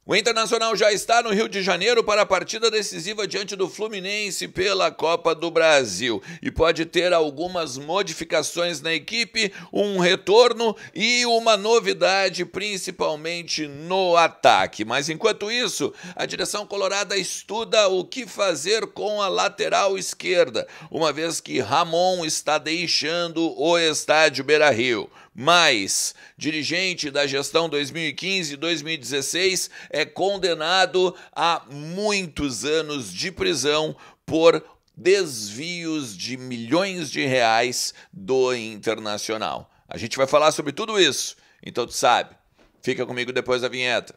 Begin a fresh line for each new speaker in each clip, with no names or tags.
O Internacional já está no Rio de Janeiro para a partida decisiva diante do Fluminense pela Copa do Brasil e pode ter algumas modificações na equipe, um retorno e uma novidade, principalmente no ataque. Mas enquanto isso, a direção colorada estuda o que fazer com a lateral esquerda, uma vez que Ramon está deixando o estádio Beira-Rio. Mas, dirigente da gestão 2015-2016 é condenado a muitos anos de prisão por desvios de milhões de reais do Internacional. A gente vai falar sobre tudo isso, então tu sabe. Fica comigo depois da vinheta.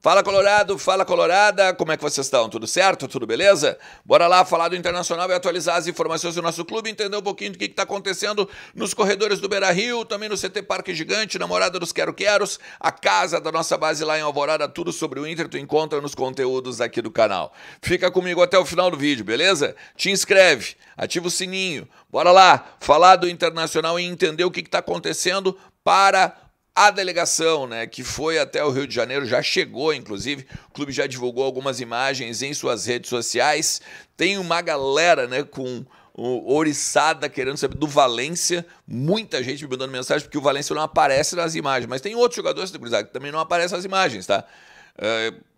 Fala Colorado, fala Colorada, como é que vocês estão? Tudo certo? Tudo beleza? Bora lá falar do Internacional e atualizar as informações do nosso clube, entender um pouquinho do que está acontecendo nos corredores do Beira-Rio, também no CT Parque Gigante, na Morada dos Quero-Queros, a casa da nossa base lá em Alvorada, tudo sobre o Inter tu encontra nos conteúdos aqui do canal. Fica comigo até o final do vídeo, beleza? Te inscreve, ativa o sininho, bora lá falar do Internacional e entender o que está acontecendo para a delegação, né, que foi até o Rio de Janeiro, já chegou, inclusive, o clube já divulgou algumas imagens em suas redes sociais. Tem uma galera, né, com ouriçada querendo saber do Valência, muita gente me mandando mensagem porque o Valência não aparece nas imagens, mas tem outros jogadores que também não aparecem nas imagens, tá?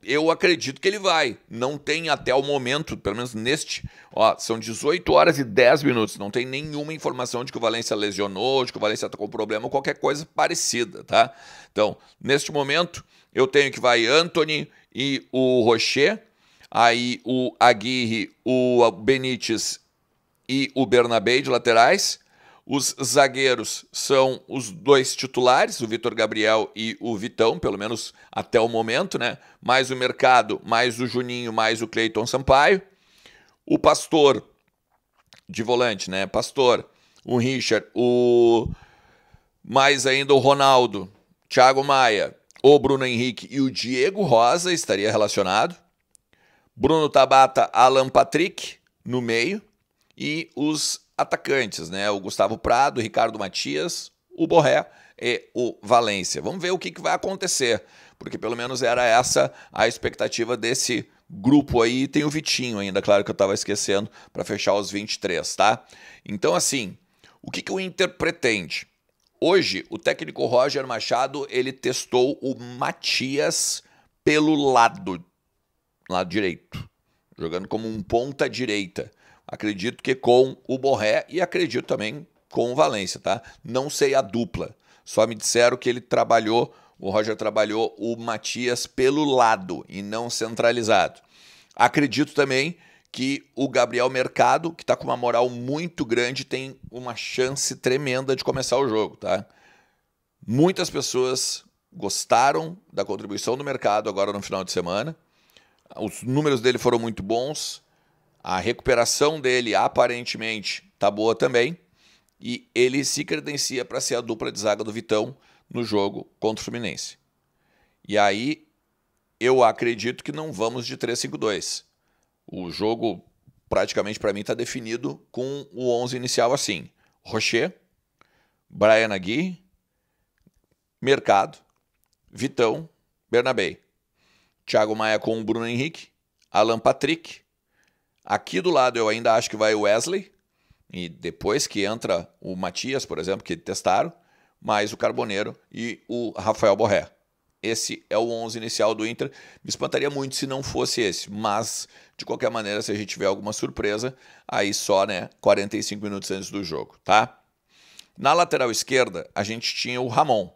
Eu acredito que ele vai. Não tem até o momento, pelo menos neste, ó, são 18 horas e 10 minutos. Não tem nenhuma informação de que o Valência lesionou, de que o Valência está com problema ou qualquer coisa parecida, tá? Então, neste momento, eu tenho que vai Antony e o Rocher, aí o Aguirre, o Benítez e o Bernabé de laterais. Os zagueiros são os dois titulares, o Vitor Gabriel e o Vitão, pelo menos até o momento, né? Mais o Mercado, mais o Juninho, mais o Cleiton Sampaio. O Pastor, de volante, né? Pastor, o Richard, mais ainda o Ronaldo, Thiago Maia, o Bruno Henrique e o Diego Rosa estaria relacionado. Bruno Tabata, Alan Patrick no meio e os atacantes, né? O Gustavo Prado, o Ricardo Matias, o Borré e o Valência. Vamos ver o que vai acontecer, porque pelo menos era essa a expectativa desse grupo aí. Tem o Vitinho ainda, claro que eu estava esquecendo, para fechar os 23, tá? Então, assim, o que o Inter pretende? Hoje, o técnico Roger Machado, ele testou o Matias pelo lado direito, jogando como um ponta direita. Acredito que com o Borré e acredito também com o Valência, tá? Não sei a dupla. Só me disseram que o Roger trabalhou o Matias pelo lado e não centralizado. Acredito também que o Gabriel Mercado, que está com uma moral muito grande, tem uma chance tremenda de começar o jogo, tá? Muitas pessoas gostaram da contribuição do Mercado agora no final de semana. Os números dele foram muito bons. A recuperação dele, aparentemente, tá boa também. E ele se credencia para ser a dupla de zaga do Vitão no jogo contra o Fluminense. E aí, eu acredito que não vamos de 3-5-2. O jogo, praticamente, para mim, está definido com o 11 inicial assim. Rocher, Brian Aguirre, Mercado, Vitão, Bernabé. Thiago Maia com o Bruno Henrique, Alan Patrick. Aqui do lado eu ainda acho que vai o Wesley, e depois que entra o Matias, por exemplo, que testaram, mais o Carboneiro e o Rafael Borré. Esse é o 11 inicial do Inter. Me espantaria muito se não fosse esse, mas de qualquer maneira, se a gente tiver alguma surpresa, aí só, né, 45 minutos antes do jogo, tá? Na lateral esquerda, a gente tinha o Ramon,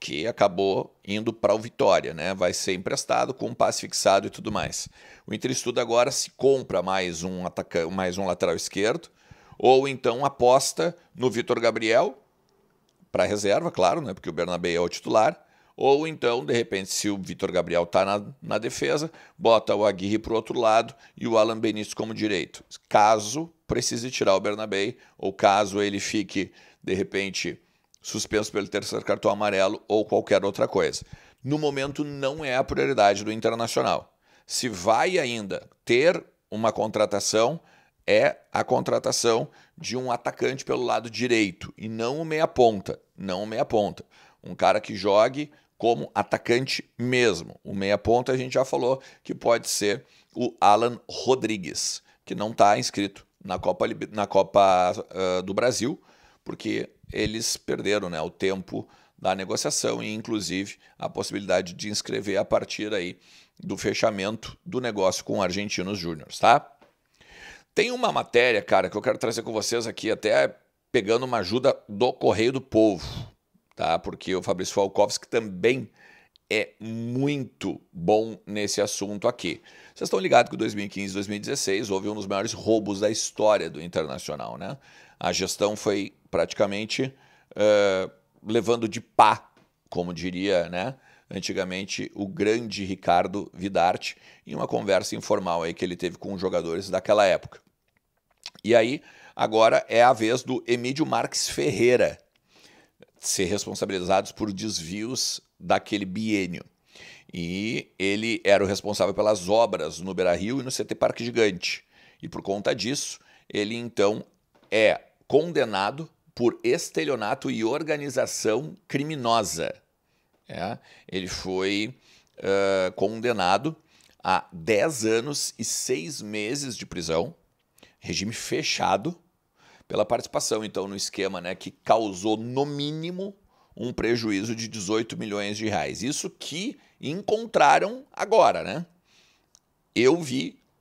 que acabou indo para o Vitória, né? Vai ser emprestado com um passe fixado e tudo mais. O Inter estuda agora se compra mais um lateral esquerdo, ou então aposta no Vitor Gabriel, para reserva, claro, né? Porque o Bernabé é o titular, ou então, de repente, se o Vitor Gabriel está na defesa, bota o Aguirre para o outro lado e o Alan Benítez como direito. Caso precise tirar o Bernabé, ou caso ele fique, de repente, suspenso pelo terceiro cartão amarelo ou qualquer outra coisa. No momento não é a prioridade do Internacional. Se vai ainda ter uma contratação é a contratação de um atacante pelo lado direito e não o meia-ponta, não o meia-ponta. Um cara que jogue como atacante mesmo. O meia-ponta a gente já falou que pode ser o Alan Rodrigues, que não está inscrito na Copa do Brasil, porque eles perderam, né, o tempo da negociação e, inclusive, a possibilidade de inscrever a partir aí do fechamento do negócio com o Argentinos Júnior, tá? Tem uma matéria, cara, que eu quero trazer com vocês aqui, até pegando uma ajuda do Correio do Povo, tá? Porque o Fabrício Falkowski também é muito bom nesse assunto aqui. Vocês estão ligados que em 2015 e 2016 houve um dos maiores roubos da história do Internacional, né? A gestão foi praticamente levando de pá, como diria, né, antigamente o grande Ricardo Vidarte, em uma conversa informal aí que ele teve com os jogadores daquela época. E aí, agora é a vez do Emílio Marques Ferreira ser responsabilizados por desvios daquele biênio. E ele era o responsável pelas obras no Beira-Rio e no CT Parque Gigante. E por conta disso, ele então é condenado por estelionato e organização criminosa. Ele foi condenado a 10 anos e 6 meses de prisão, regime fechado, pela participação, então, no esquema, né, que causou, no mínimo, um prejuízo de 18 milhões de reais. Isso que encontraram agora, né? Eu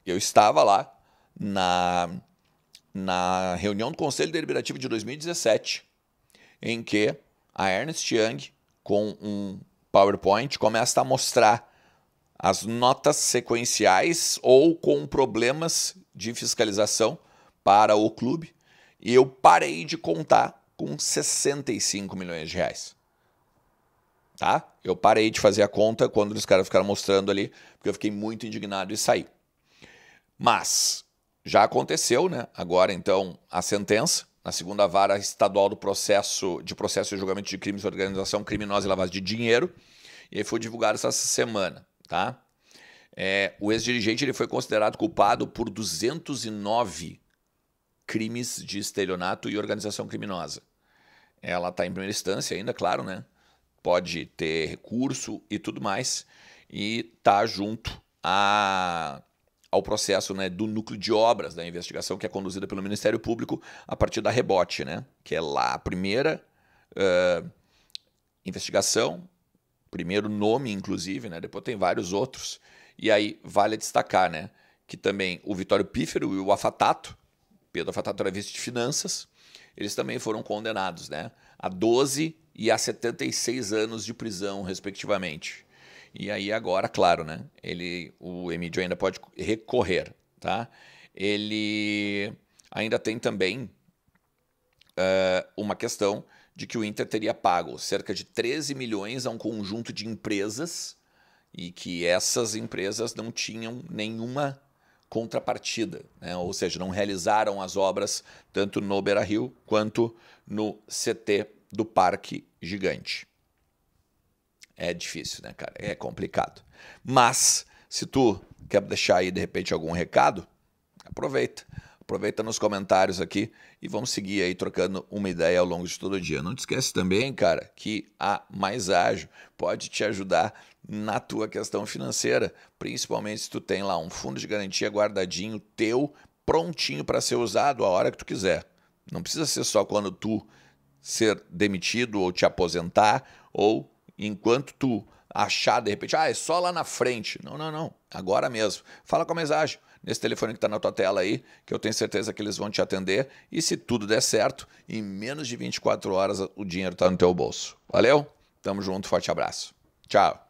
estava lá na reunião do Conselho Deliberativo de 2017, em que a Ernst Young, com um PowerPoint, começa a mostrar as notas sequenciais ou com problemas de fiscalização para o clube, e eu parei de contar com 65 milhões de reais. Tá? Eu parei de fazer a conta quando os caras ficaram mostrando ali, porque eu fiquei muito indignado e saí. Mas já aconteceu, né? Agora, então, a sentença na segunda vara estadual de processo e julgamento de crimes de organização criminosa e lavagem de dinheiro, e aí foi divulgado essa semana, tá? O ex-dirigente ele foi considerado culpado por 209 crimes de estelionato e organização criminosa. Ela está em primeira instância ainda, claro, né? Pode ter recurso e tudo mais, e está junto ao processo, né, do núcleo de obras da investigação que é conduzida pelo Ministério Público a partir da Rebote, né? Que é lá a primeira investigação, primeiro nome, inclusive, né? Depois tem vários outros. E aí vale destacar, né, que também o Vitório Pífero e o Afatato, Pedro Afatato era vice de finanças, eles também foram condenados, né, a 12 e a 76 anos de prisão, respectivamente. E aí agora, claro, né, o Emílio ainda pode recorrer, tá? Ele ainda tem também uma questão de que o Inter teria pago cerca de 13 milhões a um conjunto de empresas e que essas empresas não tinham nenhuma contrapartida, né? Ou seja, não realizaram as obras tanto no Beira-Rio quanto no CT do Parque Gigante. É difícil, né, cara? É complicado. Mas, se tu quer deixar aí, de repente, algum recado, aproveita. Aproveita nos comentários aqui e vamos seguir aí trocando uma ideia ao longo de todo o dia. Não te esquece também, cara, que a Mais Ágil pode te ajudar na tua questão financeira, principalmente se tu tem lá um fundo de garantia guardadinho teu, prontinho para ser usado a hora que tu quiser. Não precisa ser só quando tu ser demitido ou te aposentar ou enquanto tu achar de repente, é só lá na frente. Não, não, não. Agora mesmo. Fala com a Mais Ágil, nesse telefone que está na tua tela aí, que eu tenho certeza que eles vão te atender. E se tudo der certo, em menos de 24 horas o dinheiro está no teu bolso. Valeu? Tamo junto, forte abraço. Tchau.